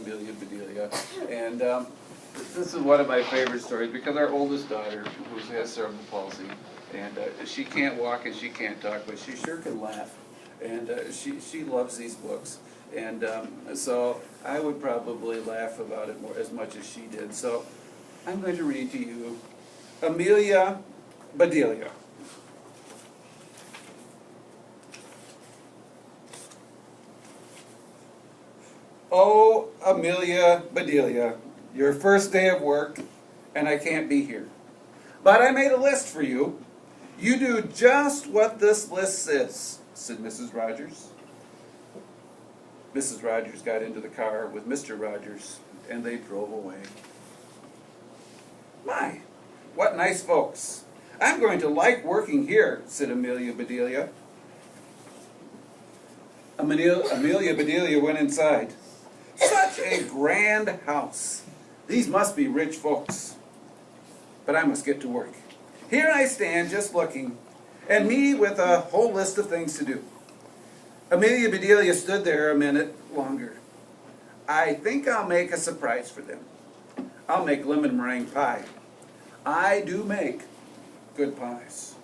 Amelia Bedelia. And this is one of my favorite stories because our oldest daughter, who has cerebral palsy, and she can't walk and she can't talk, but she sure can laugh. And she loves these books. And so I would probably laugh about it more as much as she did. So I'm going to read to you Amelia Bedelia. Oh, Amelia Bedelia, your first day of work, and I can't be here. But I made a list for you. You do just what this list says, said Mrs. Rogers. Mrs. Rogers got into the car with Mr. Rogers, and they drove away. My, what nice folks. I'm going to like working here, said Amelia Bedelia. Amelia Bedelia went inside. Such a grand house. These must be rich folks. But I must get to work. Here I stand just looking, and me with a whole list of things to do. Amelia Bedelia stood there a minute longer. I think I'll make a surprise for them. I'll make lemon meringue pie. I do make good pies.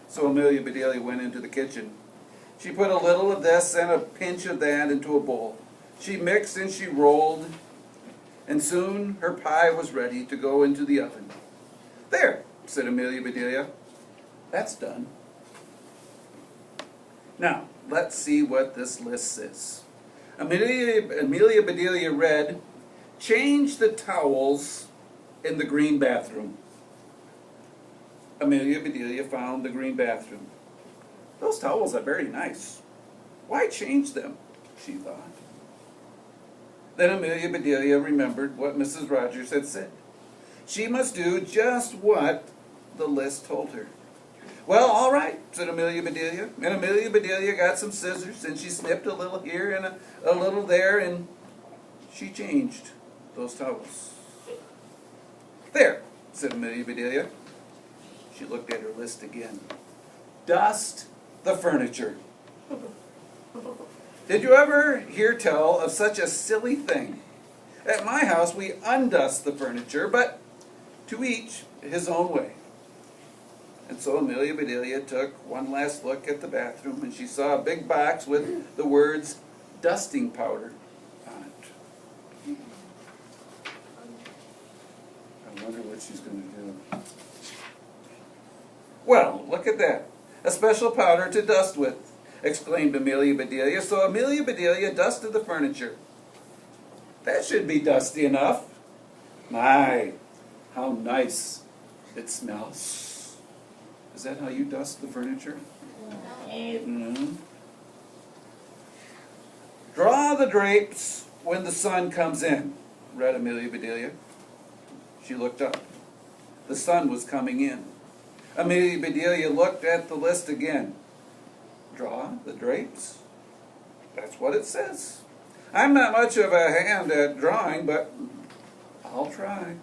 So Amelia Bedelia went into the kitchen. She put a little of this and a pinch of that into a bowl. She mixed and she rolled, and soon her pie was ready to go into the oven. There, said Amelia Bedelia. That's done. Now, let's see what this list says. Amelia Bedelia read, change the towels in the green bathroom. Amelia Bedelia found the green bathroom. Those towels are very nice. Why change them? She thought. Then Amelia Bedelia remembered what Mrs. Rogers had said. She must do just what the list told her. Well, all right, said Amelia Bedelia. And Amelia Bedelia got some scissors, and she snipped a little here and a little there, and she changed those towels. There, said Amelia Bedelia. She looked at her list again. Dust the furniture. Did you ever hear tell of such a silly thing? At my house we undust the furniture, but to each his own way. And so Amelia Bedelia took one last look at the bathroom, and she saw a big box with the words dusting powder on it. I wonder what she's going to do. Well, look at that. A special powder to dust with, exclaimed Amelia Bedelia. So Amelia Bedelia dusted the furniture. That should be dusty enough. My, how nice it smells. Is that how you dust the furniture? Mm-hmm. Draw the drapes when the sun comes in, read Amelia Bedelia. She looked up. The sun was coming in. Amelia Bedelia looked at the list again. Draw the drapes? That's what it says. I'm not much of a hand at drawing, but I'll try.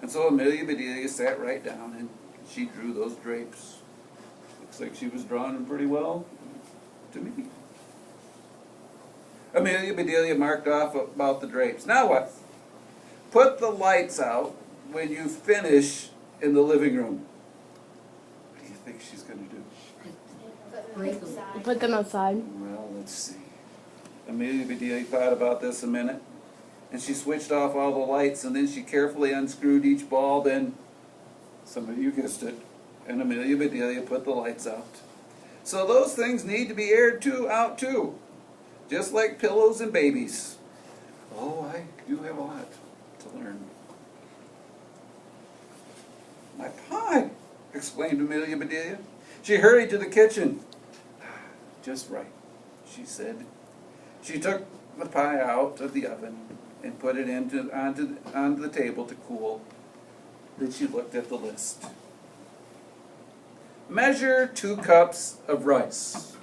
And so Amelia Bedelia sat right down and she drew those drapes. Looks like she was drawing them pretty well to me. Amelia Bedelia marked off about the drapes. Now what? Put the lights out when you finish in the living room. What do you think she's going to do? Put them outside. Well, let's see. Amelia Bedelia thought about this a minute, and she switched off all the lights, and then she carefully unscrewed each bulb, and some of you guessed it, and Amelia Bedelia put the lights out. So those things need to be aired out too, just like pillows and babies. Oh, I do have a lot to learn. My pie, exclaimed Amelia Bedelia. She hurried to the kitchen. Just right, she said. She took the pie out of the oven and put it onto the table to cool. Then she looked at the list. Measure 2 cups of rice.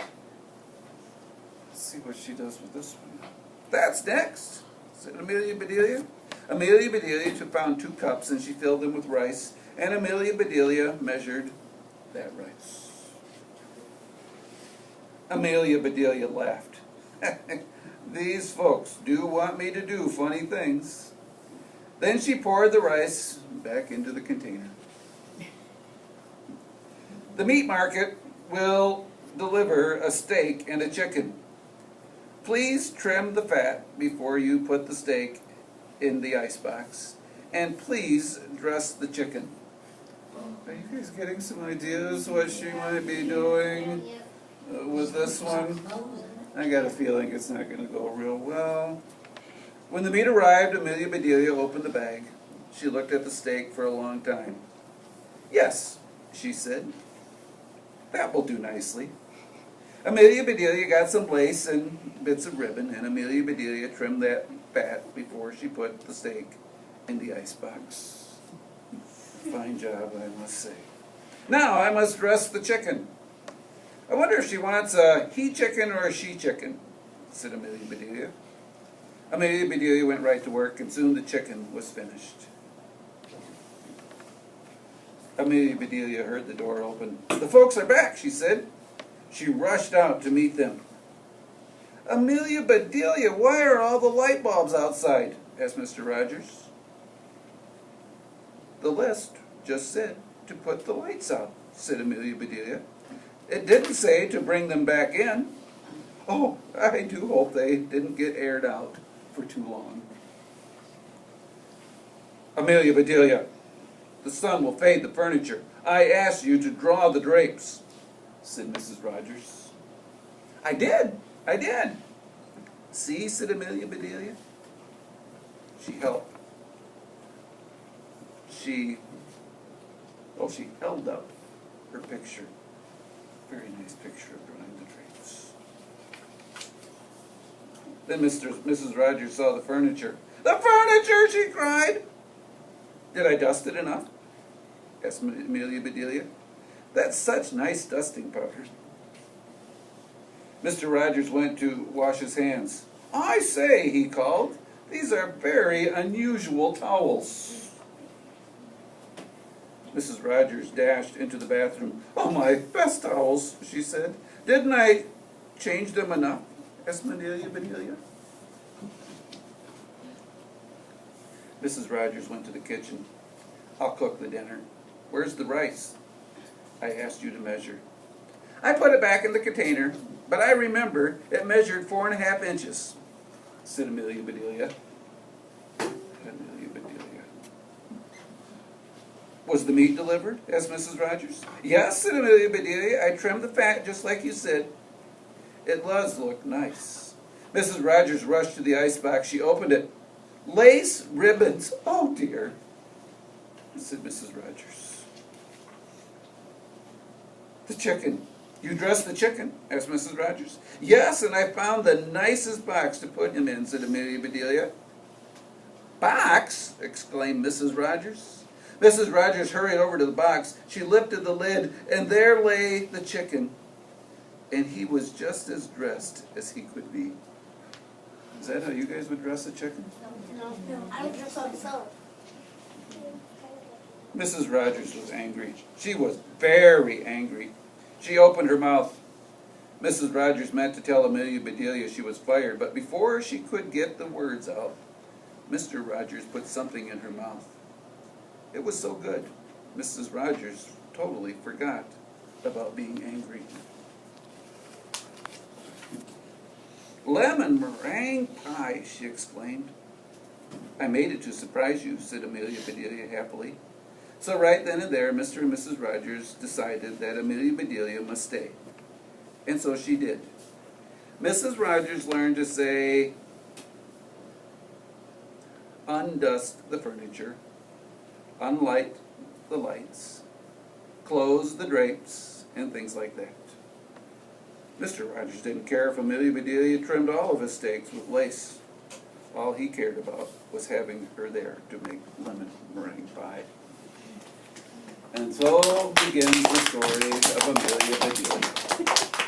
Let's see what she does with this one. That's next, said Amelia Bedelia. Amelia Bedelia found 2 cups and she filled them with rice, and Amelia Bedelia measured that rice. Amelia Bedelia laughed. These folks do want me to do funny things. Then she poured the rice back into the container. The meat market will deliver a steak and a chicken. Please trim the fat before you put the steak in the icebox. And please dress the chicken. Are you guys getting some ideas what she might be doing with this one? I got a feeling it's not going to go real well. When the meat arrived, Amelia Bedelia opened the bag. She looked at the steak for a long time. "Yes," she said. "That will do nicely." Amelia Bedelia got some lace and bits of ribbon, and Amelia Bedelia trimmed that fat before she put the steak in the icebox. Fine job, I must say. Now I must dress the chicken. "I wonder if she wants a he chicken or a she chicken," said Amelia Bedelia. Amelia Bedelia went right to work, and soon the chicken was finished. Amelia Bedelia heard the door open. "The folks are back," she said. She rushed out to meet them. "Amelia Bedelia, why are all the light bulbs outside?" asked Mr. Rogers. "The list just said to put the lights out," said Amelia Bedelia. "It didn't say to bring them back in." "Oh, I do hope they didn't get aired out for too long." "Amelia Bedelia, the sun will fade the furniture. I asked you to draw the drapes," said Mrs. Rogers. I did. "See," said Amelia Bedelia. She helped. She held up her picture. Very nice picture of drawing the drapes. Then Mrs. Rogers saw the furniture. "The furniture!" she cried. "Did I dust it enough?" asked Amelia Bedelia. "That's such nice dusting powder." Mr. Rogers went to wash his hands. "I say," he called, "these are very unusual towels." Mrs. Rogers dashed into the bathroom. "Oh, my best towels," she said. "Didn't I change them enough?" asked Amelia Bedelia. Mrs. Rogers went to the kitchen. "I'll cook the dinner. Where's the rice? I asked you to measure." "I put it back in the container, but I remember it measured 4.5 inches, said Amelia Bedelia. "Was the meat delivered?" asked Mrs. Rogers. "Yes," said Amelia Bedelia. "I trimmed the fat just like you said. It does look nice." Mrs. Rogers rushed to the icebox. She opened it. "Lace ribbons! Oh, dear," said Mrs. Rogers. "The chicken. You dressed the chicken?" asked Mrs. Rogers. "Yes, and I found the nicest box to put him in," said Amelia Bedelia. "Box!" exclaimed Mrs. Rogers. Mrs. Rogers hurried over to the box. She lifted the lid, and there lay the chicken. And he was just as dressed as he could be. Is that how you guys would dress a chicken? No, I would dress myself. Mrs. Rogers was angry. She was very angry. She opened her mouth. Mrs. Rogers meant to tell Amelia Bedelia she was fired, but before she could get the words out, Mr. Rogers put something in her mouth. It was so good, Mrs. Rogers totally forgot about being angry. "Lemon meringue pie," she exclaimed. "I made it to surprise you," said Amelia Bedelia happily. So right then and there, Mr. and Mrs. Rogers decided that Amelia Bedelia must stay. And so she did. Mrs. Rogers learned to say, "Undust the furniture, unlight the lights, close the drapes," and things like that. Mr. Rogers didn't care if Amelia Bedelia trimmed all of his steaks with lace. All he cared about was having her there to make lemon meringue pie. And so begins the story of Amelia Bedelia.